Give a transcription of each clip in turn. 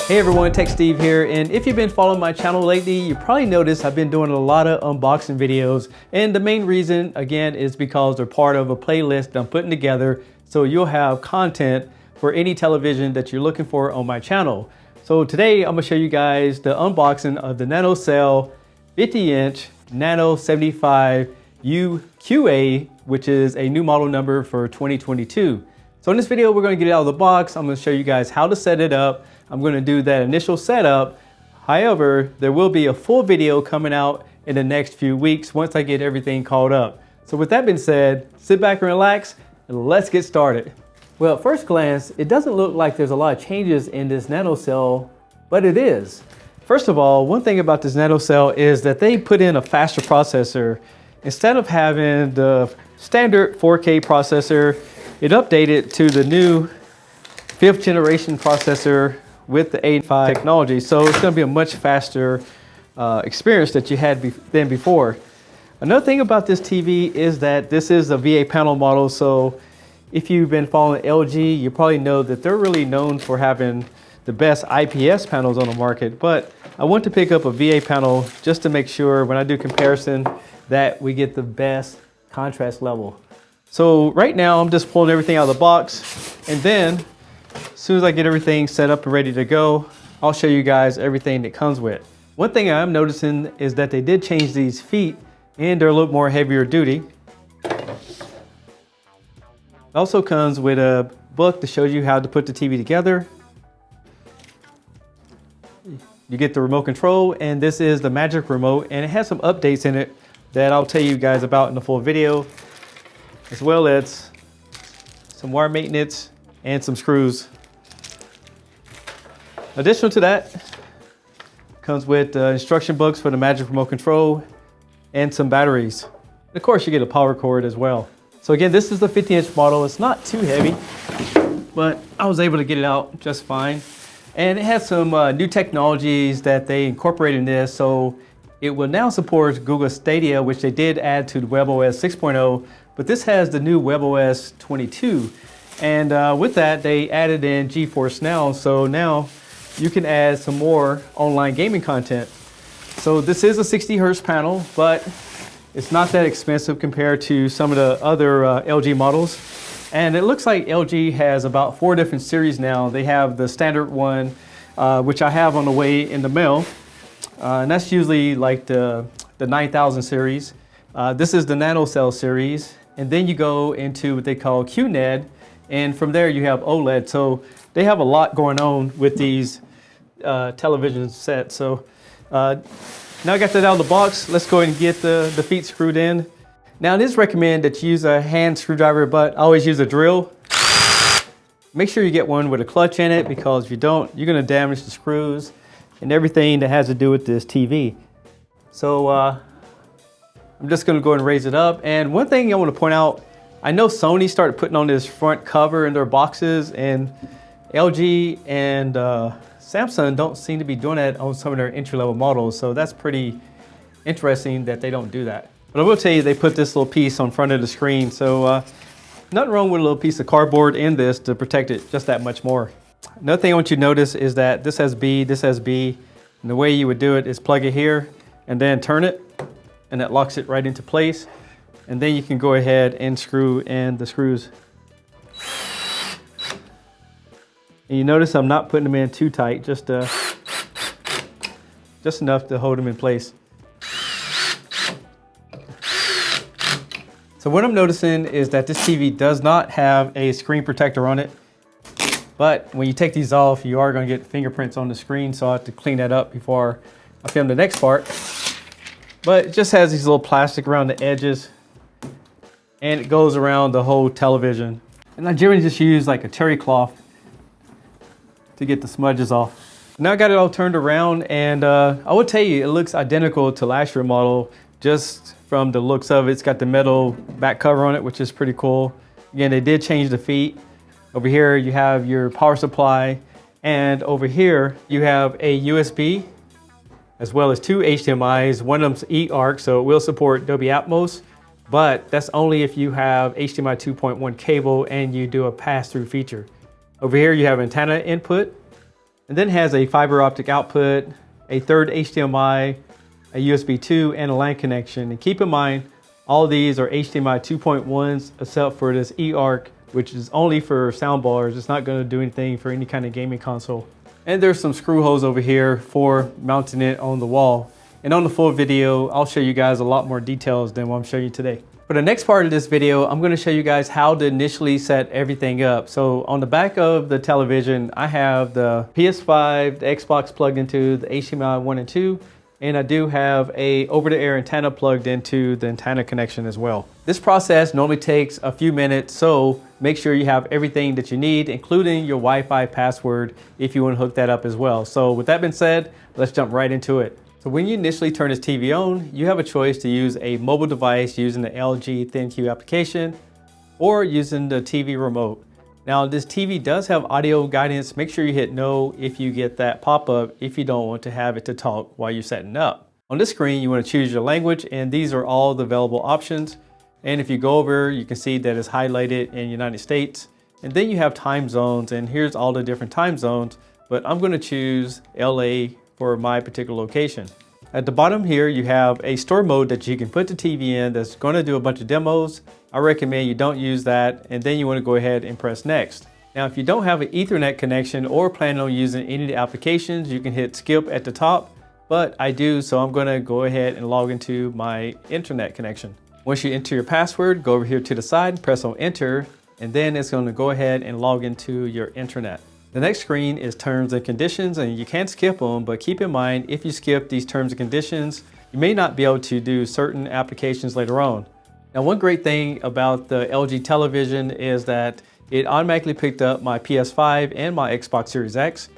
Hey everyone, Tech Steve here, and if you've been following my channel lately, you probably noticed I've been doing a lot of unboxing videos, and the main reason, again, is because they're part of a playlist I'm putting together so you'll have content for any television that you're looking for on my channel. So today I'm going to show you guys the unboxing of the NanoCell 50-inch NANO75 UQA, which is a new model number for 2022. So in this video, we're going to get it out of the box. I'm going to show you guys how to set it up. I'm going to do that initial setup. However, there will be a full video coming out in the next few weeks once I get everything caught up. So with that being said, sit back and relax and let's get started. Well, at first glance, it doesn't look like there's a lot of changes in this NanoCell, but it is. First of all, one thing about this NanoCell is that they put in a faster processor. Instead of having the standard 4K processor, it updated to the new 5th generation processor with the A5 technology. So it's going to be a much faster experience that you had than before. Another thing about this TV is that this is a VA panel model. So if you've been following LG, you probably know that they're really known for having the best IPS panels on the market. But I want to pick up a VA panel just to make sure when I do comparison that we get the best contrast level. So right now I'm just pulling everything out of the box, and then as soon as I get everything set up and ready to go, I'll show you guys everything that comes with it. One thing I'm noticing is that they did change these feet and they're a little more heavier duty. It also comes with a book that shows you how to put the TV together. You get the remote control, and this is the magic remote, and it has some updates in it that I'll tell you guys about in the full video, as well as some wire maintenance and some screws. Additional to that, comes with instruction books for the magic remote control and some batteries. And of course, you get a power cord as well. So again, this is the 50-inch model. It's not too heavy, but I was able to get it out just fine. And it has some new technologies that they incorporate in this. So it will now support Google Stadia, which they did add to the WebOS 6.0, but this has the new WebOS 22. And with that, they added in GeForce Now. So now you can add some more online gaming content. So this is a 60 hertz panel, but it's not that expensive compared to some of the other LG models. And it looks like LG has about 4 different series now. They have the standard one, which I have on the way in the mail. And that's usually like the 9000 series. This is the NanoCell series. And then you go into what they call QNED. And from there you have OLED. So they have a lot going on with these television sets. So now I got that out of the box. Let's go ahead and get the feet screwed in. Now it is recommended that you use a hand screwdriver, but I always use a drill. Make sure you get one with a clutch in it, because if you don't, you're going to damage the screws and everything that has to do with this TV. So I'm just going to go ahead and raise it up. And one thing I want to point out, I know Sony started putting on this front cover in their boxes, and LG and Samsung don't seem to be doing that on some of their entry-level models. So that's pretty interesting that they don't do that. But I will tell you, they put this little piece on front of the screen. So nothing wrong with a little piece of cardboard in this to protect it just that much more. Another thing I want you to notice is that this has B, this has B. And the way you would do it is plug it here and then turn it, and that locks it right into place. And then you can go ahead and screw in the screws. And you notice I'm not putting them in too tight, just enough to hold them in place. So what I'm noticing is that this TV does not have a screen protector on it. But when you take these off, you are going to get fingerprints on the screen, so I have to clean that up before I film the next part. But it just has these little plastic around the edges, and it goes around the whole television. And I generally just use like a terry cloth to get the smudges off. Now I got it all turned around, and I will tell you, it looks identical to last year's model just from the looks of it. It's got the metal back cover on it, which is pretty cool. Again, they did change the feet. Over here you have your power supply, and over here you have a USB as well as 2 HDMIs. One of them's eARC, so it will support Dolby Atmos, but that's only if you have HDMI 2.1 cable and you do a pass-through feature. Over here you have antenna input, and then has a fiber optic output, a third HDMI, a USB 2, and a LAN connection. And keep in mind, all these are HDMI 2.1s except for this eARC, which is only for soundbars. It's not going to do anything for any kind of gaming console. And there's some screw holes over here for mounting it on the wall. And on the full video, I'll show you guys a lot more details than what I'm showing you today. For the next part of this video, I'm going to show you guys how to initially set everything up. So on the back of the television, I have the PS5, the Xbox plugged into the HDMI 1 and 2, and I do have a over-the-air antenna plugged into the antenna connection as well. This process normally takes a few minutes, so make sure you have everything that you need, including your Wi-Fi password if you want to hook that up as well. So with that being said, let's jump right into it. So when you initially turn this TV on, you have a choice to use a mobile device using the LG ThinQ application or using the TV remote. Now this TV does have audio guidance. Make sure you hit no if you get that pop-up if you don't want to have it to talk while you're setting up. On this screen, you want to choose your language, and these are all the available options. And if you go over, you can see that it's highlighted in United States. And then you have time zones, and here's all the different time zones, but I'm going to choose LA for my particular location. At the bottom here, you have a store mode that you can put the TV in that's going to do a bunch of demos. I recommend you don't use that, and then you want to go ahead and press next. Now, if you don't have an Ethernet connection or plan on using any of the applications, you can hit skip at the top, but I do, so I'm going to go ahead and log into my internet connection. Once you enter your password, go over here to the side, press on enter, and then it's going to go ahead and log into your internet. The next screen is terms and conditions, and you can skip them, but keep in mind, if you skip these terms and conditions, you may not be able to do certain applications later on. Now, one great thing about the LG television is that it automatically picked up my PS5 and my Xbox Series X.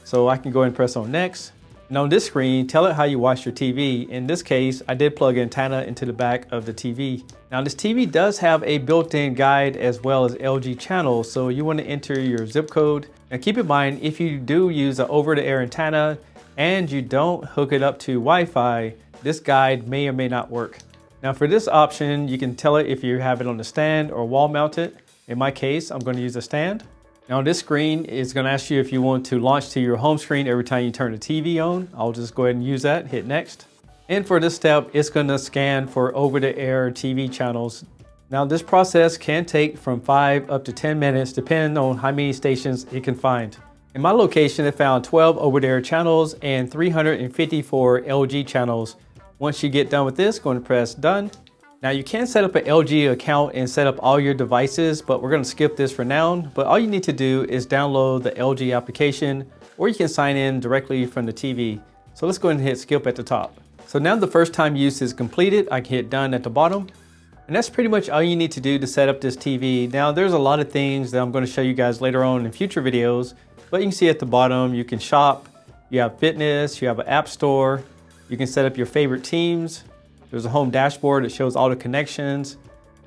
So I can go ahead and press on next. And on this screen, tell it how you watch your TV. In this case, I did plug an antenna into the back of the TV. Now this TV does have a built-in guide as well as LG channels, so you want to enter your zip code. Now keep in mind, if you do use an over-the-air antenna and you don't hook it up to Wi-Fi, this guide may or may not work. Now for this option, you can tell it if you have it on the stand or wall mounted. In my case, I'm going to use a stand. Now this screen is going to ask you if you want to launch to your home screen every time you turn the TV on. I'll just go ahead and use that, hit next. And for this step, it's going to scan for over-the-air TV channels. Now this process can take from 5 up to 10 minutes depending on how many stations it can find. In my location, it found 12 over-the-air channels and 354 LG channels. Once you get done with this, go and press done. Now you can set up an LG account and set up all your devices, but we're going to skip this for now. But all you need to do is download the LG application, or you can sign in directly from the TV. So let's go ahead and hit skip at the top. So now the first time use is completed, I can hit done at the bottom. And that's pretty much all you need to do to set up this TV. Now there's a lot of things that I'm going to show you guys later on in future videos, but you can see at the bottom, you can shop, you have fitness, you have an app store, you can set up your favorite teams. There's a home dashboard that shows all the connections.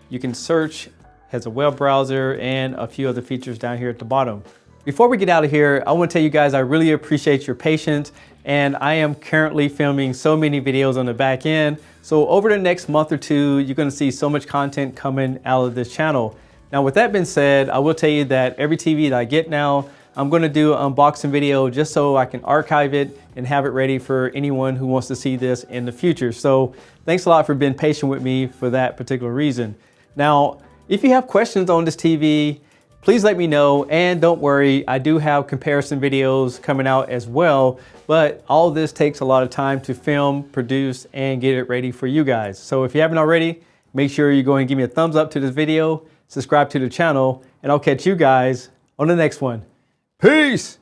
You can search, has a web browser, and a few other features down here at the bottom. Before we get out of here, I want to tell you guys I really appreciate your patience, and I am currently filming so many videos on the back end. So over the next month or two, you're going to see so much content coming out of this channel. Now with that being said, I will tell you that every TV that I get now, I'm going to do an unboxing video just so I can archive it and have it ready for anyone who wants to see this in the future. So thanks a lot for being patient with me for that particular reason. Now, if you have questions on this TV, please let me know, and don't worry, I do have comparison videos coming out as well, but all this takes a lot of time to film, produce, and get it ready for you guys. So if you haven't already, make sure you go and give me a thumbs up to this video, subscribe to the channel, and I'll catch you guys on the next one. Peace!